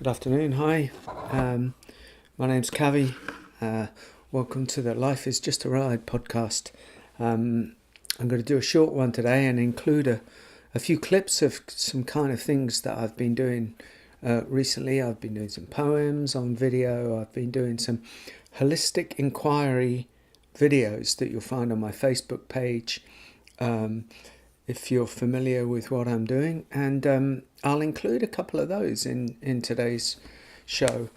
Good afternoon. Hi. My name's Kavi. Welcome to the Life is Just a Ride podcast. I'm going to do a short one today and include a few clips of some kind of things that I've been doing recently. I've been doing some poems on video. I've been doing some holistic inquiry videos that you'll find on my Facebook page. If you're familiar with what I'm doing, and I'll include a couple of those in today's show.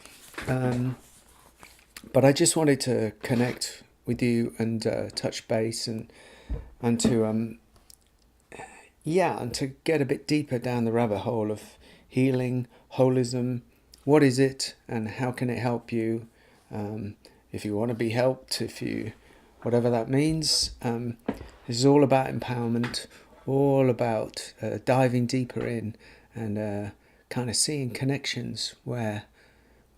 But I just wanted to connect with you and touch base and to and to get a bit deeper down the rabbit hole of healing, holism. What is it, and how can it help you? If you want to be helped, whatever that means. This is all about empowerment. All about diving deeper in and kind of seeing connections where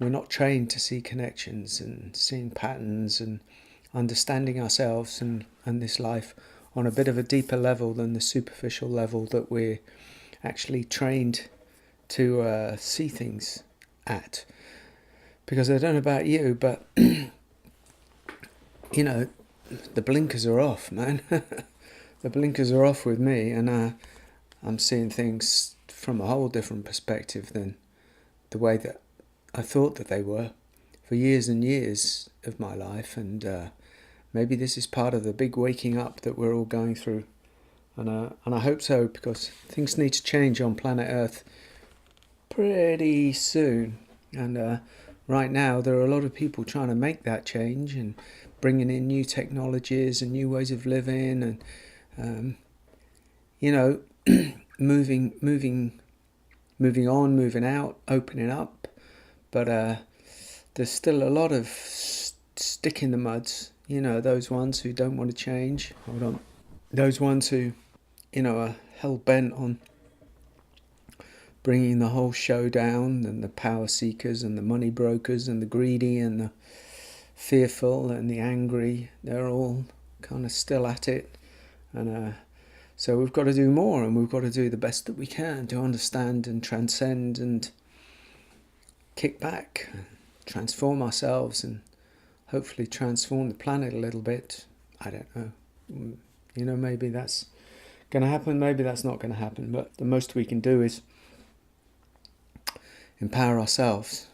we're not trained to see connections, and seeing patterns and understanding ourselves and this life on a bit of a deeper level than the superficial level that we're actually trained to see things at. Because I don't know about you, but the blinkers are off, man. The blinkers are off with me, and I'm seeing things from a whole different perspective than the way that I thought that they were for years and years of my life. And maybe this is part of the big waking up that we're all going through, and I hope so, because things need to change on planet Earth pretty soon. And right now there are a lot of people trying to make that change and bringing in new technologies and new ways of living, and moving on, moving out, opening up. But there's still a lot of stick in the muds, those ones who don't want to change. Hold on. Those ones who, are hell-bent on bringing the whole show down, and the power seekers and the money brokers and the greedy and the fearful and the angry, they're all kind of still at it. And so we've got to do more, and we've got to do the best that we can to understand and transcend and kick back, transform ourselves, and hopefully transform the planet a little bit. I don't know. Maybe that's going to happen, maybe that's not going to happen. But the most we can do is empower ourselves,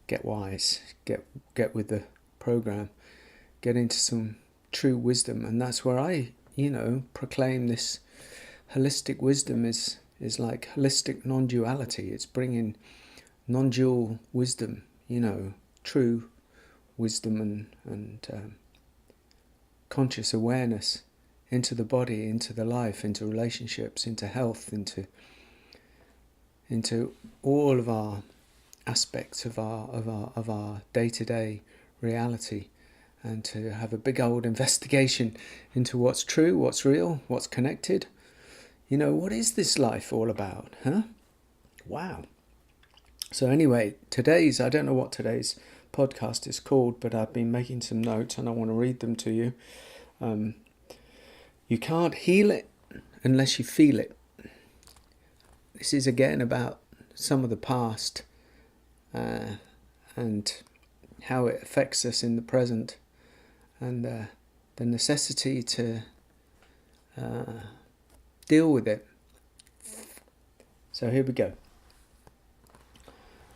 get wise, get with the program, get into some true wisdom. And that's where I proclaim this holistic wisdom is like holistic non-duality. It's bringing non-dual wisdom, true wisdom and conscious awareness into the body, into the life, into relationships, into health, into all of our aspects of our day-to-day reality. And to have a big old investigation into what's true, what's real, what's connected. What is this life all about, huh? Wow. So anyway, I don't know what today's podcast is called, but I've been making some notes and I want to read them to you. You can't heal it unless you feel it. This is again about some of the past and how it affects us in the present. And the necessity to deal with it. So here we go.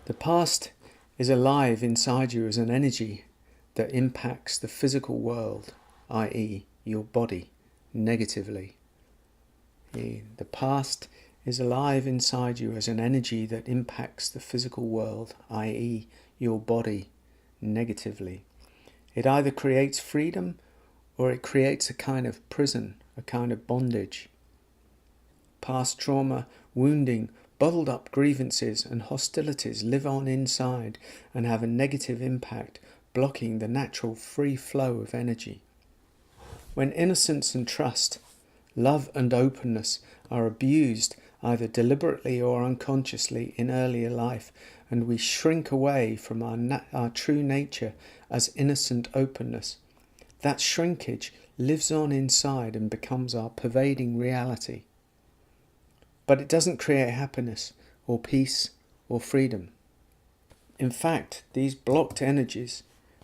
The past is alive inside you as an energy that impacts the physical world, i.e. your body, negatively. The past is alive inside you as an energy that impacts the physical world, i.e. your body, negatively. It either creates freedom or it creates a kind of prison, a kind of bondage. Past trauma, wounding, bottled up grievances and hostilities live on inside and have a negative impact, blocking the natural free flow of energy. When innocence and trust, love and openness are abused either deliberately or unconsciously in earlier life, and we shrink away from our true nature as innocent openness, that shrinkage lives on inside and becomes our pervading reality. But it doesn't create happiness or peace or freedom. In fact, these blocked energies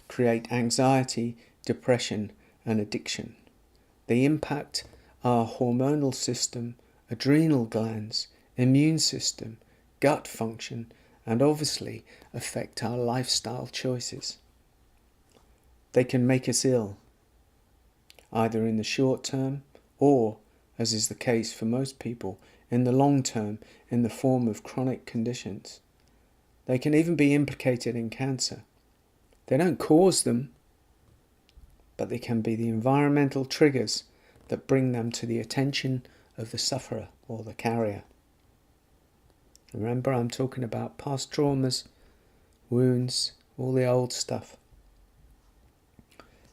create anxiety, depression, and addiction. They impact our hormonal system, adrenal glands, immune system, gut function, and obviously affect our lifestyle choices. They can make us ill, either in the short term or, as is the case for most people, in the long term in the form of chronic conditions. They can even be implicated in cancer. They don't cause them, but they can be the environmental triggers that bring them to the attention of the sufferer or the carrier. Remember, I'm talking about past traumas, wounds, all the old stuff.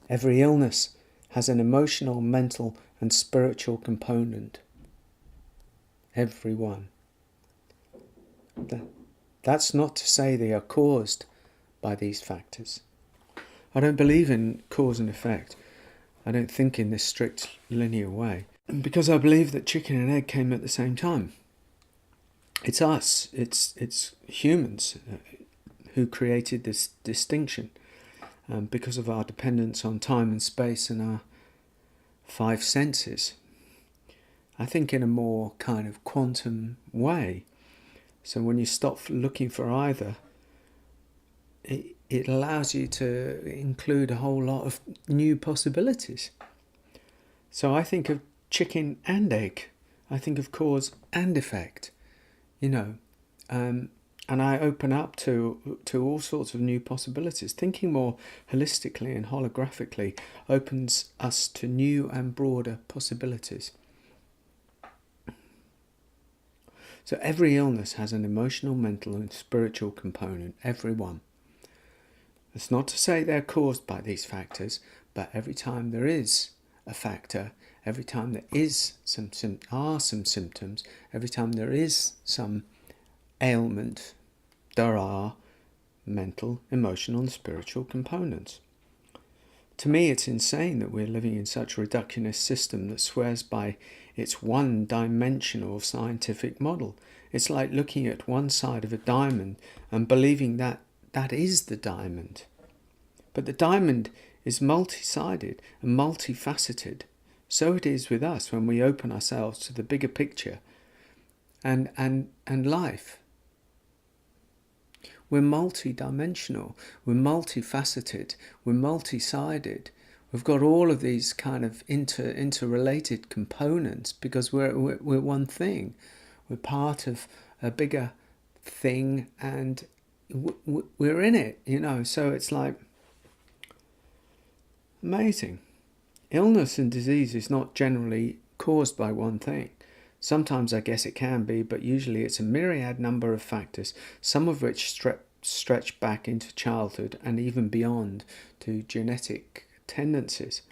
Every illness has an emotional, mental, and spiritual component. Every one. That's not to say they are caused by these factors. I don't believe in cause and effect. I don't think in this strict linear way. Because I believe that chicken and egg came at the same time. It's us, it's humans who created this distinction because of our dependence on time and space and our five senses. I think in a more kind of quantum way. So when you stop looking for either, it allows you to include a whole lot of new possibilities. So I think of chicken and egg. I think of cause and effect, and I open up to all sorts of new possibilities. Thinking more holistically and holographically opens us to new and broader possibilities. So every illness has an emotional, mental and spiritual component, every one. It's not to say they're caused by these factors, but every time there is a factor, every time there is some symptoms, every time there is some ailment, there are mental, emotional and spiritual components. To me, it's insane that we're living in such a reductionist system that swears by its one-dimensional scientific model. It's like looking at one side of a diamond and believing that that is the diamond. But the diamond is multi-sided and multifaceted. So it is with us when we open ourselves to the bigger picture and life. We're multi-dimensional, we're multifaceted, we're multi-sided. We've got all of these kind of interrelated components because we're one thing. We're part of a bigger thing and we're in it, so it's like amazing. Illness and disease is not generally caused by one thing. Sometimes I guess it can be, but usually it's a myriad number of factors, some of which stretch back into childhood and even beyond to genetic tendencies.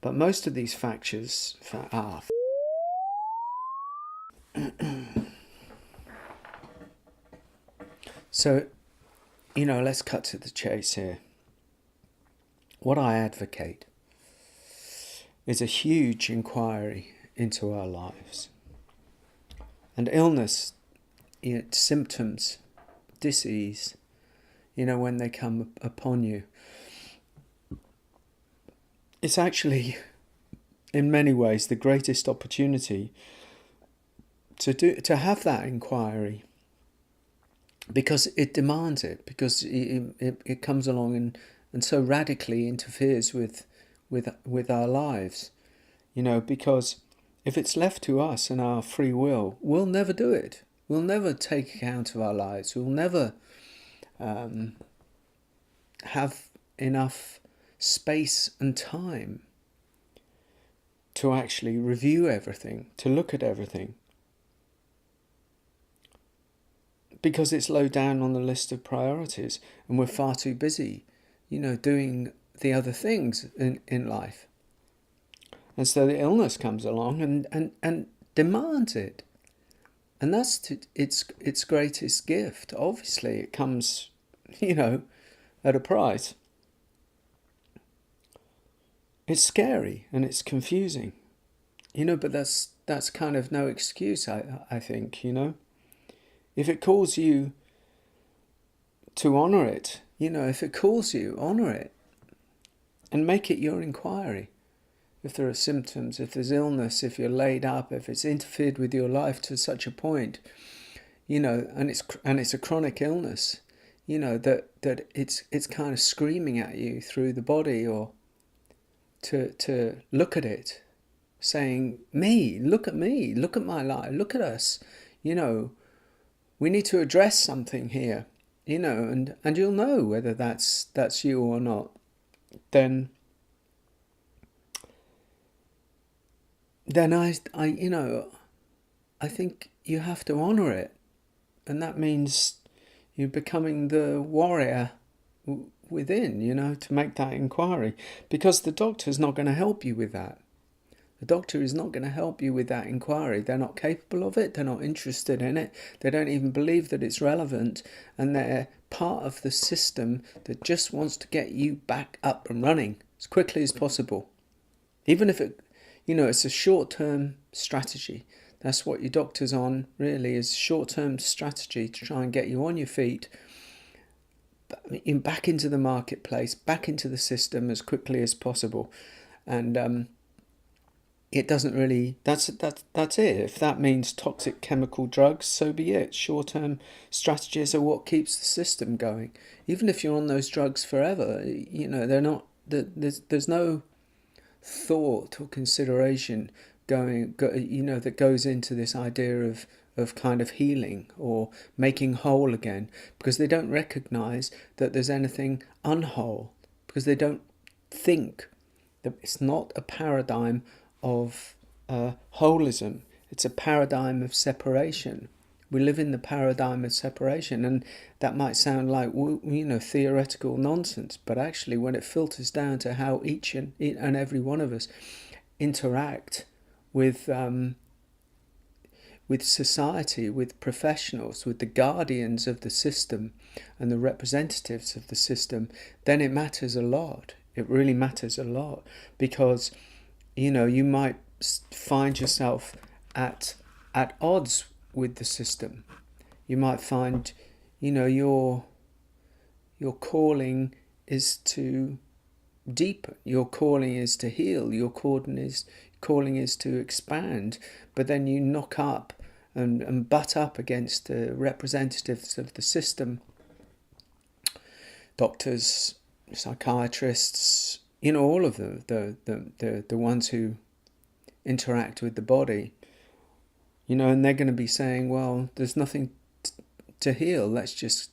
But most of these factors are So, let's cut to the chase here. What I advocate is a huge inquiry into our lives. And illness, symptoms, disease, when they come upon you, it's actually, in many ways, the greatest opportunity to have that inquiry, because it demands it, because it comes along and so radically interferes with our lives, because if it's left to us and our free will, we'll never do it. We'll never take account of our lives. We'll never have enough space and time to actually review everything, to look at everything, because it's low down on the list of priorities and we're far too busy, doing the other things in life. And so the illness comes along and demands it. And that's its greatest gift. Obviously, it comes, at a price. It's scary and it's confusing, but that's kind of no excuse, I think, If it calls you to honour it. If it calls you, honour it and make it your inquiry. If there are symptoms, if there's illness, if you're laid up, if it's interfered with your life to such a point, and it's a chronic illness, that it's kind of screaming at you through the body, or to look at it, saying, look at me, look at my life, look at us, we need to address something here, and you'll know whether that's you or not. Then I think you have to honour it, and that means you're becoming the warrior within, to make that inquiry, because the doctor's not going to help you with that. The doctor is not going to help you with that inquiry. They're not capable of it. They're not interested in it. They don't even believe that it's relevant, and they're part of the system that just wants to get you back up and running as quickly as possible. Even if it's a short-term strategy. That's what your doctor's on, really, is short-term strategy to try and get you on your feet, back into the marketplace, back into the system as quickly as possible. And it doesn't really, that's it. If that means toxic chemical drugs, so be it. Short-term strategies are what keeps the system going. Even if you're on those drugs forever, they're not, there's no thought or consideration that goes into this idea of kind of healing or making whole again, because they don't recognize that there's anything unwhole, because they don't think that it's not a paradigm of holism. It's a paradigm of separation. We live in the paradigm of separation, and that might sound like theoretical nonsense, but actually when it filters down to how each and every one of us interact with society, with professionals, with the guardians of the system and the representatives of the system, then it matters a lot. It really matters a lot, because you might find yourself at odds with the system. You might find, your calling is to deepen. Your calling is to heal. Your calling is to expand. But then you knock up and butt up against the representatives of the system, doctors, psychiatrists, all of the ones who interact with the body, and they're going to be saying, well, there's nothing to heal. Let's just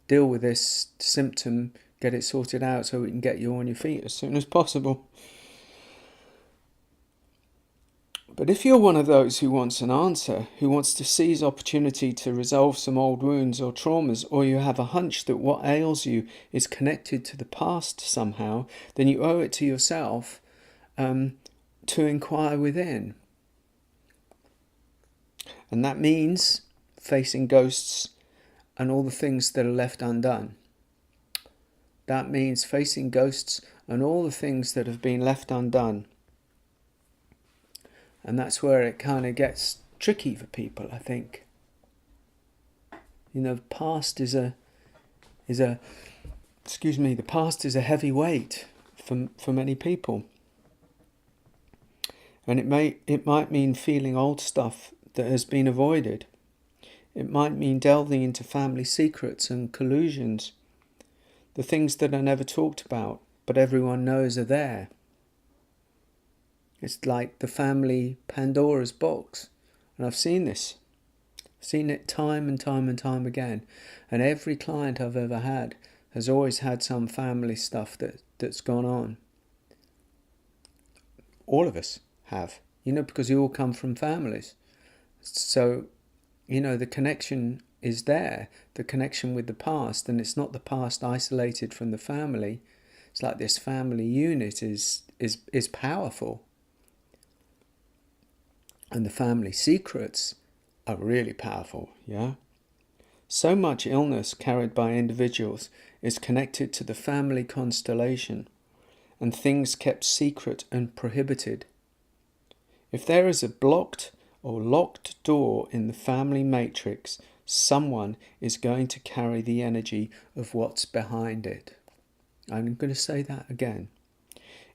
deal with this symptom, get it sorted out so we can get you on your feet as soon as possible. But if you're one of those who wants an answer, who wants to seize opportunity to resolve some old wounds or traumas, or you have a hunch that what ails you is connected to the past somehow, then you owe it to yourself to inquire within. And that means facing ghosts and all the things that are left undone. That means facing ghosts and all the things that have been left undone. And that's where it kind of gets tricky for people, I think. The past is a heavy weight for many people. And it might mean feeling old stuff that has been avoided. It might mean delving into family secrets and collusions, the things that are never talked about, but everyone knows are there. It's like the family Pandora's box. And I've seen this. I've seen it time and time and time again. And every client I've ever had has always had some family stuff that's gone on. All of us have, because you all come from families. So, the connection is there, the connection with the past, and it's not the past isolated from the family. It's like this family unit is powerful. And the family secrets are really powerful, yeah? So much illness carried by individuals is connected to the family constellation, and things kept secret and prohibited. If there is a blocked or locked door in the family matrix, someone is going to carry the energy of what's behind it. I'm going to say that again.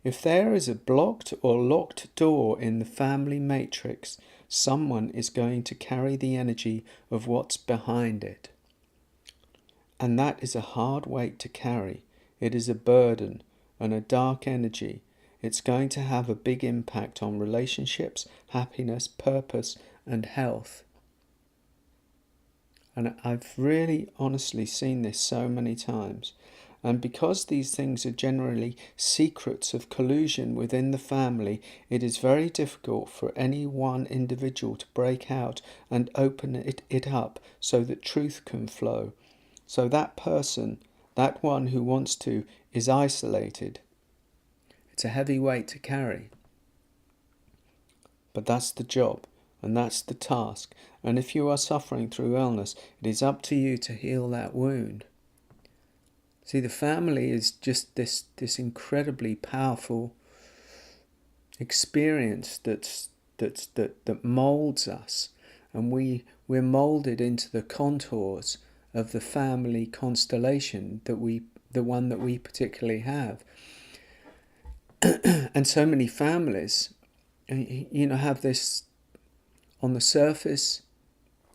If there is a blocked or locked door in the family matrix, someone is going to carry the energy of what's behind it. And that is a hard weight to carry. It is a burden and a dark energy. It's going to have a big impact on relationships, happiness, purpose, and health. And I've really honestly seen this so many times. And because these things are generally secrets of collusion within the family, it is very difficult for any one individual to break out and open it up so that truth can flow. So that person, that one who wants to, is isolated. It's a heavy weight to carry. But that's the job, and that's the task. And if you are suffering through illness, it is up to you to heal that wound. See, the family is just this incredibly powerful experience that molds us, and we're molded into the contours of the family constellation the one that we particularly have. And so many families, have this, on the surface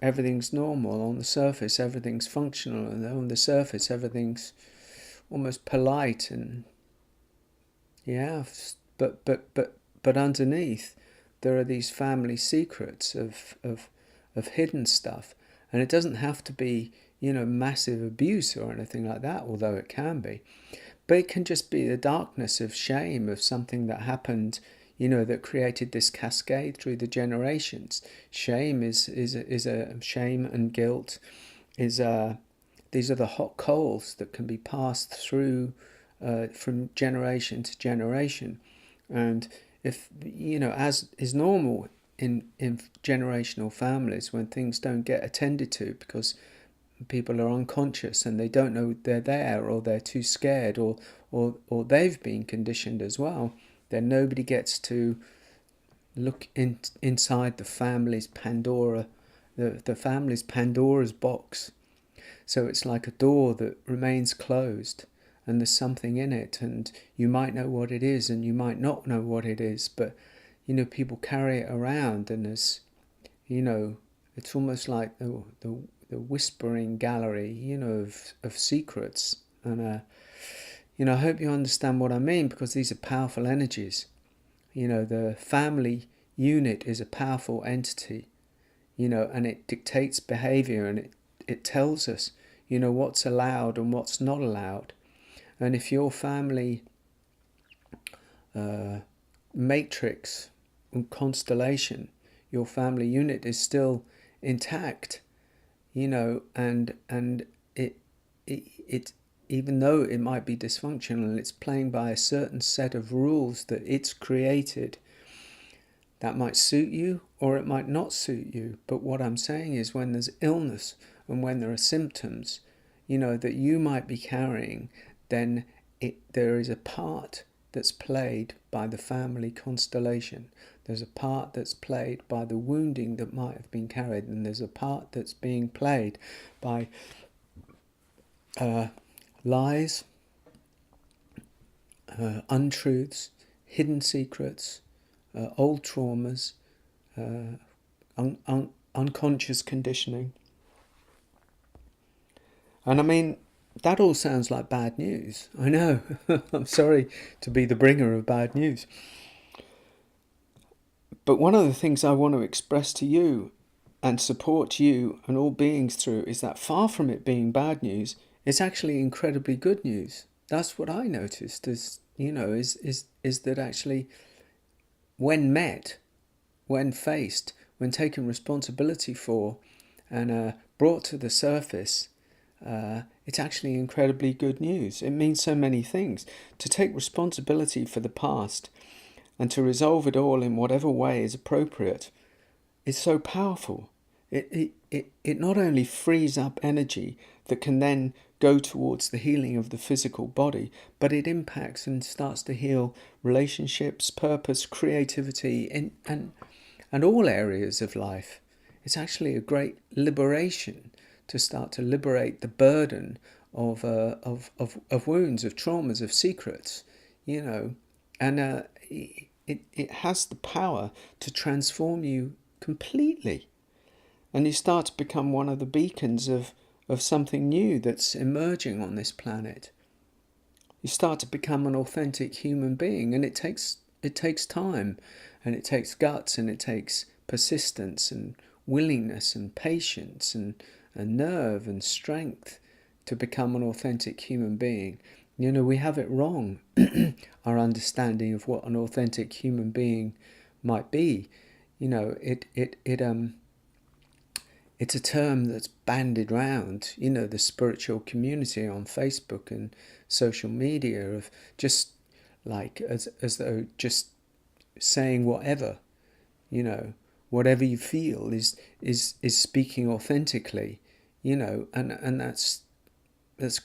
everything's normal, on the surface everything's functional, and on the surface everything's almost polite, and but underneath there are these family secrets of hidden stuff. And it doesn't have to be massive abuse or anything like that, although it can be. But it can just be the darkness of shame of something that happened, that created this cascade through the generations. Shame is a shame, and guilt is these are the hot coals that can be passed through from generation to generation. And if as is normal in generational families, when things don't get attended to because people are unconscious and they don't know they're there, or they're too scared, or they've been conditioned as well, then nobody gets to look inside the family's Pandora, the family's Pandora's box. So it's like a door that remains closed, and there's something in it, and you might know what it is and you might not know what it is, but people carry it around, and there's it's almost like the whispering gallery, of secrets. And, I hope you understand what I mean, because these are powerful energies. The family unit is a powerful entity, and it dictates behavior, and it tells us, what's allowed and what's not allowed. And if your family matrix and constellation, your family unit is still intact, and it even though it might be dysfunctional, it's playing by a certain set of rules that it's created, that might suit you or it might not suit you. But what I'm saying is, when there's illness and when there are symptoms, that you might be carrying, then there is a part that's played by the family constellation. There's a part that's played by the wounding that might have been carried, and there's a part that's being played by lies, untruths, hidden secrets, old traumas, unconscious conditioning. And I mean, that all sounds like bad news. I know. I'm sorry to be the bringer of bad news. But one of the things I want to express to you and support you and all beings through is that, far from it being bad news, it's actually incredibly good news. That's what I noticed is that actually, when met, when faced, when taken responsibility for and brought to the surface, it's actually incredibly good news. It means so many things. To take responsibility for the past and to resolve it all in whatever way is appropriate is so powerful. It not only frees up energy that can then go towards the healing of the physical body, but it impacts and starts to heal relationships, purpose, creativity, and all areas of life. It's actually a great liberation to start to liberate the burden of wounds, of traumas, of secrets, and it has the power to transform you completely, and you start to become one of the beacons of something new that's emerging on this planet. You start to become an authentic human being, and it takes time, and it takes guts, and it takes persistence and willingness and patience and nerve and strength to become an authentic human being. We have it wrong, our understanding of what an authentic human being might be. It's a term that's bandied around, the spiritual community on Facebook and social media, of just like as though just saying whatever, whatever you feel is speaking authentically, and that's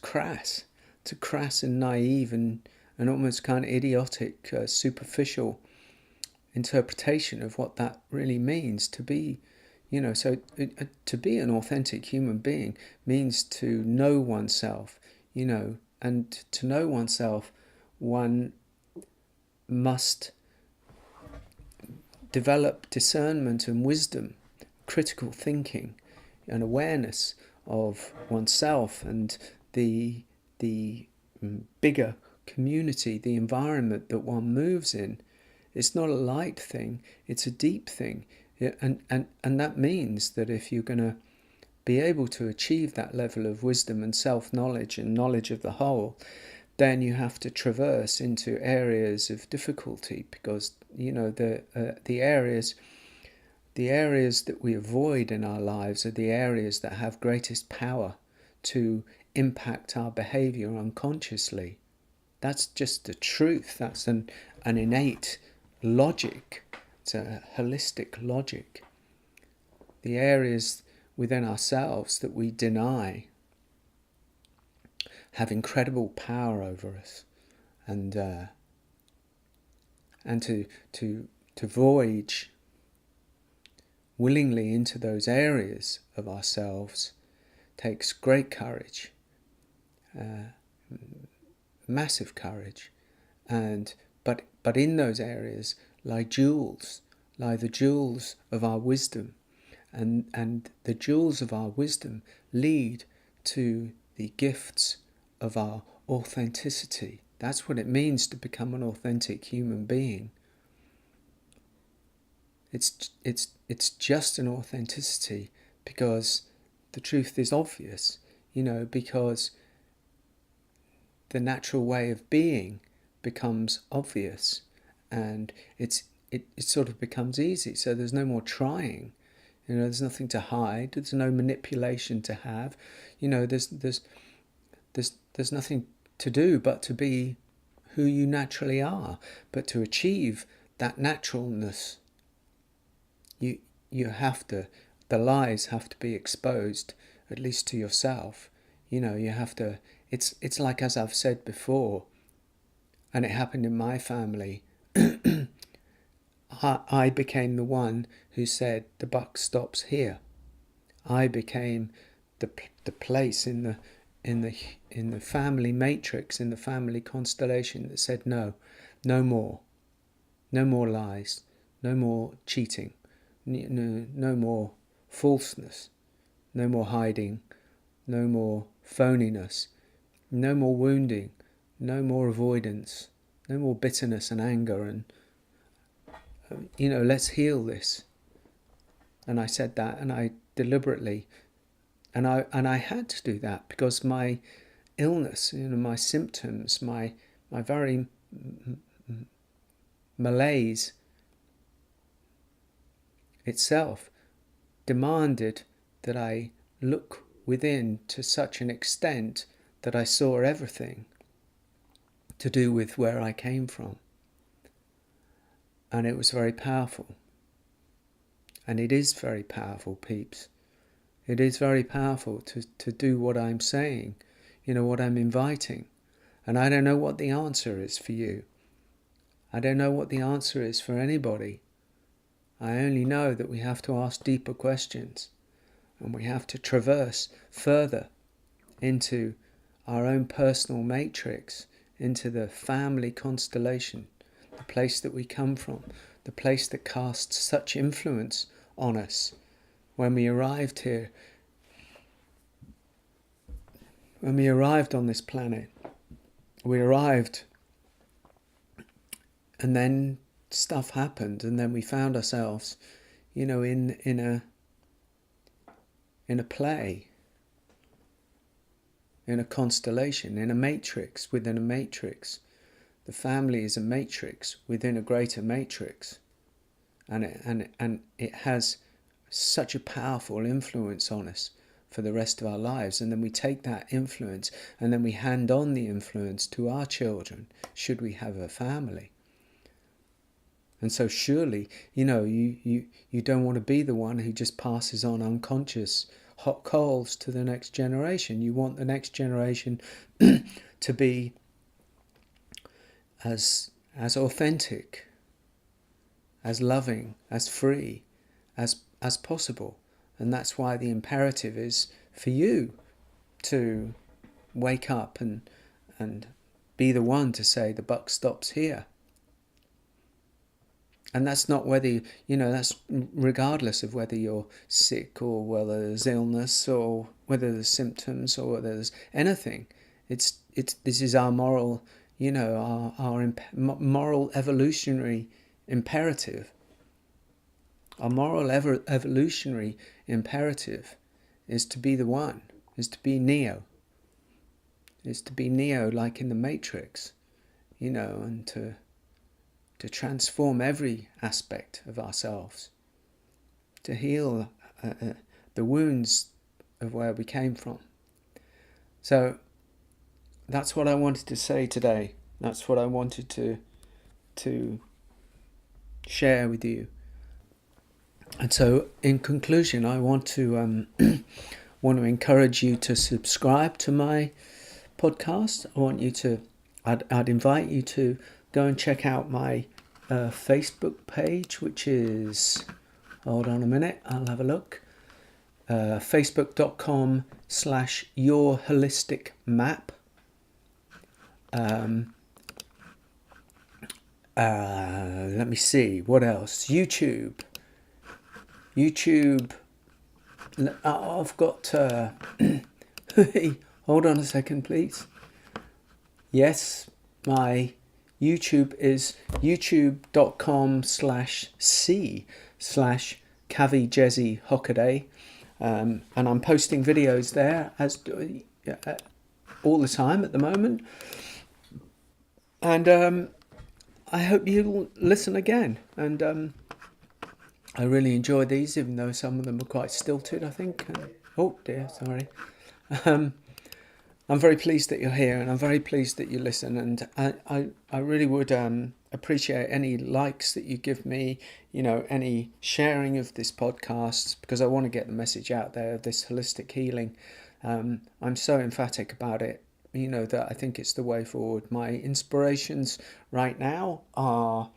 crass. It's a crass and naive and almost kind of idiotic, superficial interpretation of what that really means to be. To be an authentic human being means to know oneself, and to know oneself, one must develop discernment and wisdom, critical thinking, and awareness of oneself and the bigger community, the environment that one moves in. It's not a light thing, it's a deep thing. And that means that if you're going to be able to achieve that level of wisdom and self-knowledge and knowledge of the whole, then you have to traverse into areas of difficulty, because the areas that we avoid in our lives are the areas that have greatest power to impact our behavior unconsciously. That's just the truth. That's an innate logic. It's a holistic logic. The areas within ourselves that we deny have incredible power over us, and to voyage willingly into those areas of ourselves takes great courage, massive courage, but in those areas lie the jewels of our wisdom, and the jewels of our wisdom lead to the gifts of our authenticity. That's what it means to become an authentic human being. It's just an authenticity because the truth is obvious, because the natural way of being becomes obvious, and it sort of becomes easy. So there's no more trying. There's nothing to hide. There's no manipulation to have. There's nothing to do but to be who you naturally are. But to achieve that naturalness, you have to. The lies have to be exposed, at least to yourself. You have to. It's like, as I've said before, and it happened in my family. I became the one who said the buck stops here. I became the place in the family matrix, in the family constellation, that said no more lies, no more cheating, no more falseness, no more hiding, no more phoniness, no more wounding, no more avoidance, no more bitterness and anger, and let's heal this. And I said that, and I deliberately, and I had to do that because my illness, my symptoms, my very malaise itself demanded that I look within to such an extent that I saw everything to do with where I came from. And it was very powerful. And it is very powerful, peeps. It is very powerful to do what I'm saying, what I'm inviting. And I don't know what the answer is for you. I don't know what the answer is for anybody. I only know that we have to ask deeper questions. And we have to traverse further into our own personal matrix, into the family constellation, the place that we come from, the place that casts such influence on us. When we arrived here, when we arrived on this planet, we arrived and then stuff happened, and then we found ourselves, in a play, in a constellation, in a matrix within a matrix. The family is a matrix within a greater matrix, and it has such a powerful influence on us for the rest of our lives. And then we take that influence and then we hand on the influence to our children, should we have a family. And so surely, you don't want to be the one who just passes on unconscious hot coals to the next generation. You want the next generation to be as authentic, as loving, as free as possible. And that's why the imperative is for you to wake up and be the one to say the buck stops here. And that's not whether, that's regardless of whether you're sick or whether there's illness or whether there's symptoms or whether there's anything. This is our moral, our moral evolutionary imperative. Our moral evolutionary imperative is to be the one, is to be Neo. Is to be Neo like in the Matrix, and to transform every aspect of ourselves, to heal the wounds of where we came from. So that's what I wanted to say today. That's what I wanted to share with you. And so in conclusion, I want to encourage you to subscribe to my podcast. I'd invite you to go and check out my Facebook page, which is, hold on a minute, I'll have a look. Facebook.com/Your Holistic Map. Let me see, what else? YouTube. I've got, hold on a second, please. Yes, my YouTube is youtube.com/C/Kavi Jezzie Hockaday. And I'm posting videos there all the time at the moment. And I hope you'll listen again. And I really enjoy these, even though some of them are quite stilted, I think. Oh dear, sorry. I'm very pleased that you're here, and I'm very pleased that you listen, and I really would appreciate any likes that you give me, any sharing of this podcast, because I want to get the message out there of this holistic healing. I'm so emphatic about it, that I think it's the way forward. My inspirations right now are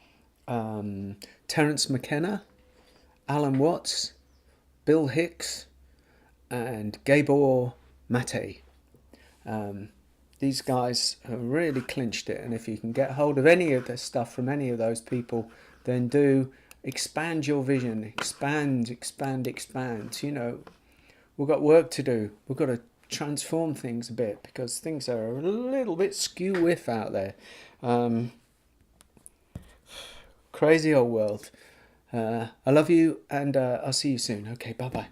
Terence McKenna, Alan Watts, Bill Hicks, and Gabor Mate. These guys have really clinched it, and if you can get hold of any of this stuff from any of those people, then do expand your vision, expand. We've got work to do. We've got to transform things a bit, because things are a little bit skew-whiff out there. Crazy old world. I love you, and I'll see you soon. Okay, bye-bye.